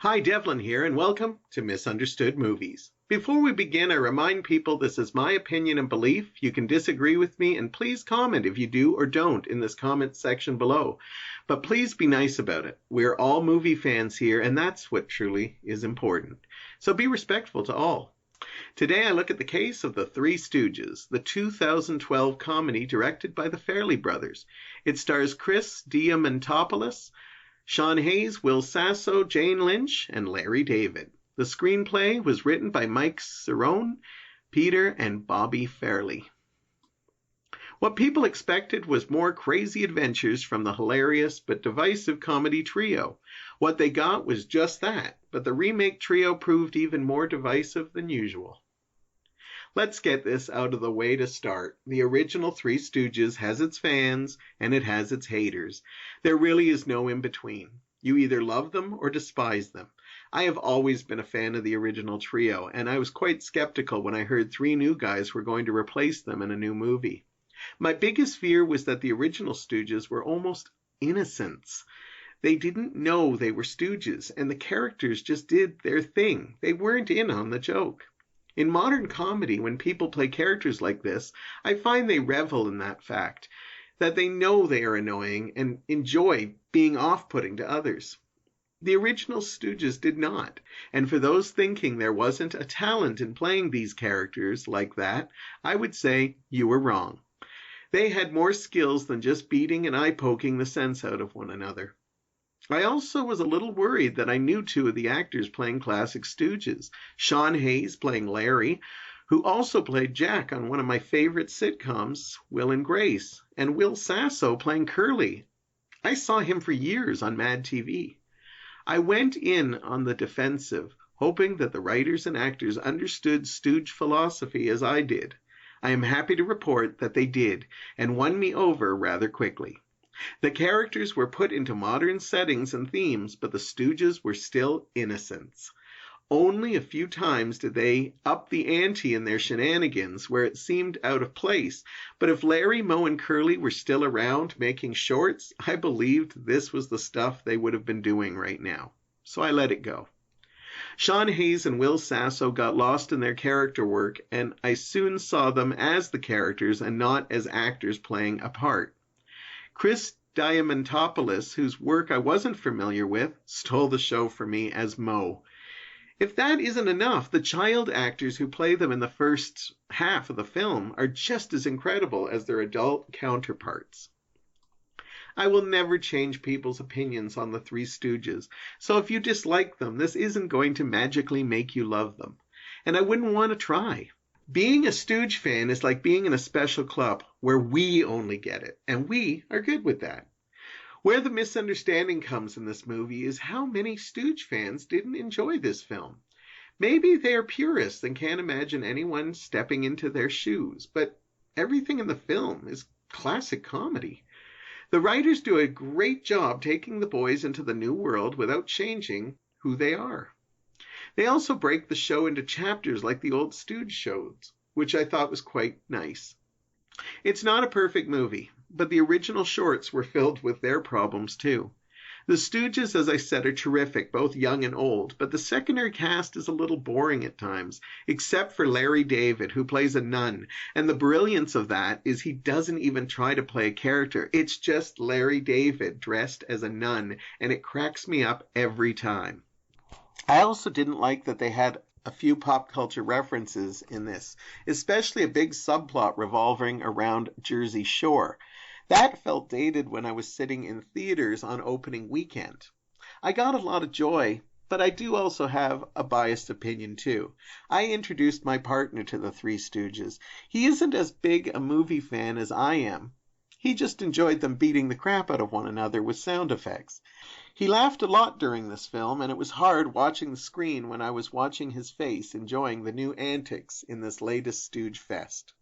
Hi, Devlin here, and welcome to Misunderstood Movies. Before we begin, I remind people this is my opinion and belief. You can disagree with me, and please comment if you do or don't in this comment section below. But please be nice about it. We're all movie fans here, and that's what truly is important. So be respectful to all. Today I look at the case of the Three Stooges, the 2012 comedy directed by the Farrelly brothers. It stars Chris Diamantopoulos, Sean Hayes, Will Sasso, Jane Lynch, and Larry David. The screenplay was written by Mike Cerrone, Peter, and Bobby Farrelly. What people expected was more crazy adventures from the hilarious but divisive comedy trio. What they got was just that, but the remake trio proved even more divisive than usual. Let's get this out of the way to start. The original Three Stooges has its fans and it has its haters. There really is no in-between. You either love them or despise them. I have always been a fan of the original trio, and I was quite skeptical when I heard three new guys were going to replace them in a new movie. My biggest fear was that the original Stooges were almost innocents. They didn't know they were Stooges, and the characters just did their thing. They weren't in on the joke. In modern comedy, when people play characters like this, I find they revel in that fact, that they know they are annoying and enjoy being off-putting to others. The original Stooges did not, and for those thinking there wasn't a talent in playing these characters like that, I would say you were wrong. They had more skills than just beating and eye-poking the sense out of one another. I also was a little worried that I knew two of the actors playing classic Stooges, Sean Hayes playing Larry, who also played Jack on one of my favorite sitcoms, Will and Grace, and Will Sasso playing Curly. I saw him for years on Mad TV. I went in on the defensive, hoping that the writers and actors understood Stooge philosophy as I did. I am happy to report that they did, and won me over rather quickly. The characters were put into modern settings and themes, but the Stooges were still innocents. Only a few times did they up the ante in their shenanigans where it seemed out of place, but if Larry, Moe, and Curly were still around making shorts, I believed this was the stuff they would have been doing right now. So I let it go. Sean Hayes and Will Sasso got lost in their character work, and I soon saw them as the characters and not as actors playing a part. Chris Diamantopoulos, whose work I wasn't familiar with, stole the show for me as Moe. If that isn't enough, the child actors who play them in the first half of the film are just as incredible as their adult counterparts. I will never change people's opinions on the Three Stooges, so if you dislike them, this isn't going to magically make you love them. And I wouldn't want to try. Being a Stooge fan is like being in a special club where we only get it, and we are good with that. Where the misunderstanding comes in this movie is how many Stooge fans didn't enjoy this film. Maybe they are purists and can't imagine anyone stepping into their shoes, but everything in the film is classic comedy. The writers do a great job taking the boys into the new world without changing who they are. They also break the show into chapters like the old Stooge shows, which I thought was quite nice. It's not a perfect movie, but the original shorts were filled with their problems too. The Stooges, as I said, are terrific, both young and old, but the secondary cast is a little boring at times, except for Larry David, who plays a nun, and the brilliance of that is he doesn't even try to play a character. It's just Larry David dressed as a nun, and it cracks me up every time. I also didn't like that they had a few pop culture references in this, especially a big subplot revolving around Jersey Shore. That felt dated when I was sitting in theaters on opening weekend. I got a lot of joy, but I do also have a biased opinion too. I introduced my partner to the Three Stooges. He isn't as big a movie fan as I am. He just enjoyed them beating the crap out of one another with sound effects. He laughed a lot during this film, and it was hard watching the screen when I was watching his face enjoying the new antics in this latest Stooge fest.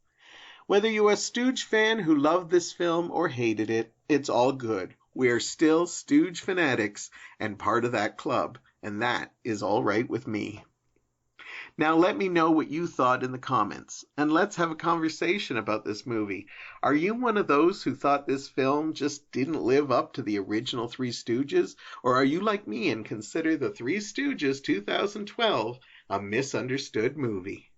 Whether you're a Stooge fan who loved this film or hated it, it's all good. We are still Stooge fanatics and part of that club, and that is all right with me. Now let me know what you thought in the comments, and let's have a conversation about this movie. Are you one of those who thought this film just didn't live up to the original Three Stooges, or are you like me and consider the Three Stooges 2012 a misunderstood movie?